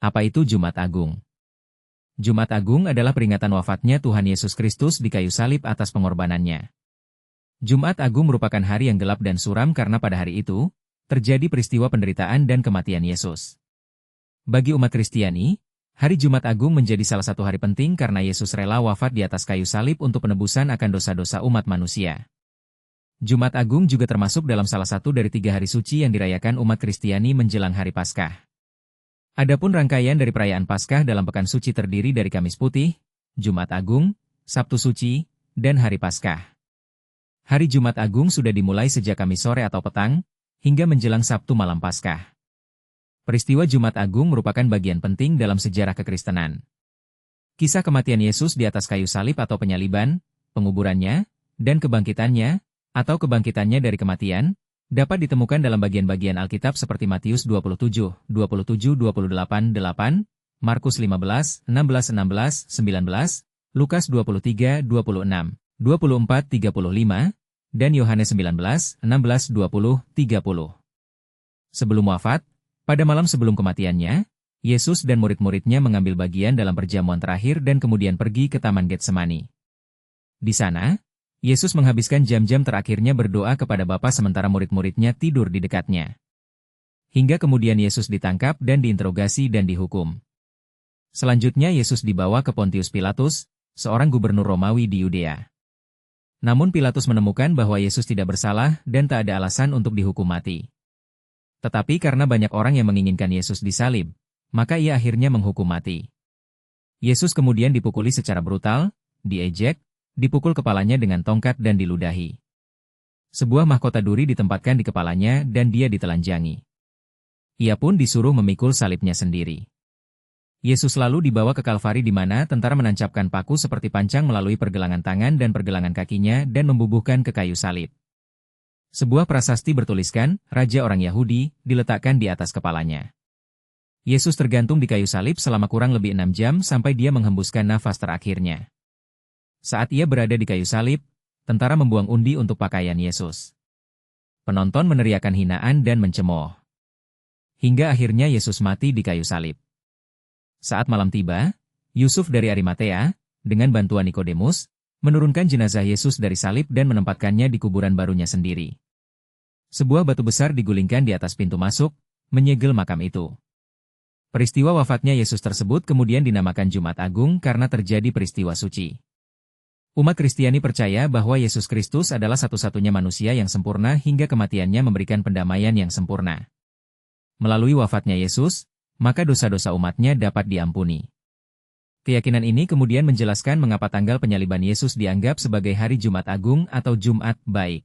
Apa itu Jumat Agung? Jumat Agung adalah peringatan wafatnya Tuhan Yesus Kristus di kayu salib atas pengorbanannya. Jumat Agung merupakan hari yang gelap dan suram karena pada hari itu, terjadi peristiwa penderitaan dan kematian Yesus. Bagi umat Kristiani, hari Jumat Agung menjadi salah satu hari penting karena Yesus rela wafat di atas kayu salib untuk penebusan akan dosa-dosa umat manusia. Jumat Agung juga termasuk dalam salah satu dari 3 hari suci yang dirayakan umat Kristiani menjelang hari Paskah. Adapun rangkaian dari perayaan Paskah dalam pekan suci terdiri dari Kamis Putih, Jumat Agung, Sabtu Suci, dan Hari Paskah. Hari Jumat Agung sudah dimulai sejak Kamis sore atau petang, hingga menjelang Sabtu malam Paskah. Peristiwa Jumat Agung merupakan bagian penting dalam sejarah kekristenan. Kisah kematian Yesus di atas kayu salib atau penyaliban, penguburannya, dan kebangkitannya, atau kebangkitannya dari kematian, dapat ditemukan dalam bagian-bagian Alkitab seperti Matius 27, 27, 28, 8, Markus 15, 16, 16, 19, Lukas 23, 26, 24, 35, dan Yohanes 19, 16, 20, 30. Sebelum wafat, pada malam sebelum kematiannya, Yesus dan murid-muridnya mengambil bagian dalam perjamuan terakhir dan kemudian pergi ke Taman Getsemani. Di sana, Yesus menghabiskan jam-jam terakhirnya berdoa kepada Bapa sementara murid-muridnya tidur di dekatnya. Hingga kemudian Yesus ditangkap dan diinterogasi dan dihukum. Selanjutnya Yesus dibawa ke Pontius Pilatus, seorang gubernur Romawi di Yudea. Namun Pilatus menemukan bahwa Yesus tidak bersalah dan tak ada alasan untuk dihukum mati. Tetapi karena banyak orang yang menginginkan Yesus disalib, maka ia akhirnya menghukum mati. Yesus kemudian dipukuli secara brutal, diejek, dipukul kepalanya dengan tongkat dan diludahi. Sebuah mahkota duri ditempatkan di kepalanya dan dia ditelanjangi. Ia pun disuruh memikul salibnya sendiri. Yesus lalu dibawa ke Kalvari di mana tentara menancapkan paku seperti pancang melalui pergelangan tangan dan pergelangan kakinya dan membubuhkan ke kayu salib. Sebuah prasasti bertuliskan, Raja orang Yahudi, diletakkan di atas kepalanya. Yesus tergantung di kayu salib selama kurang lebih 6 jam sampai dia menghembuskan nafas terakhirnya. Saat ia berada di kayu salib, tentara membuang undi untuk pakaian Yesus. Penonton meneriakkan hinaan dan mencemooh. Hingga akhirnya Yesus mati di kayu salib. Saat malam tiba, Yusuf dari Arimatea, dengan bantuan Nikodemus, menurunkan jenazah Yesus dari salib dan menempatkannya di kuburan barunya sendiri. Sebuah batu besar digulingkan di atas pintu masuk, menyegel makam itu. Peristiwa wafatnya Yesus tersebut kemudian dinamakan Jumat Agung karena terjadi peristiwa suci. Umat Kristiani percaya bahwa Yesus Kristus adalah satu-satunya manusia yang sempurna hingga kematiannya memberikan pendamaian yang sempurna. Melalui wafatnya Yesus, maka dosa-dosa umatnya dapat diampuni. Keyakinan ini kemudian menjelaskan mengapa tanggal penyaliban Yesus dianggap sebagai hari Jumat Agung atau Jumat Baik.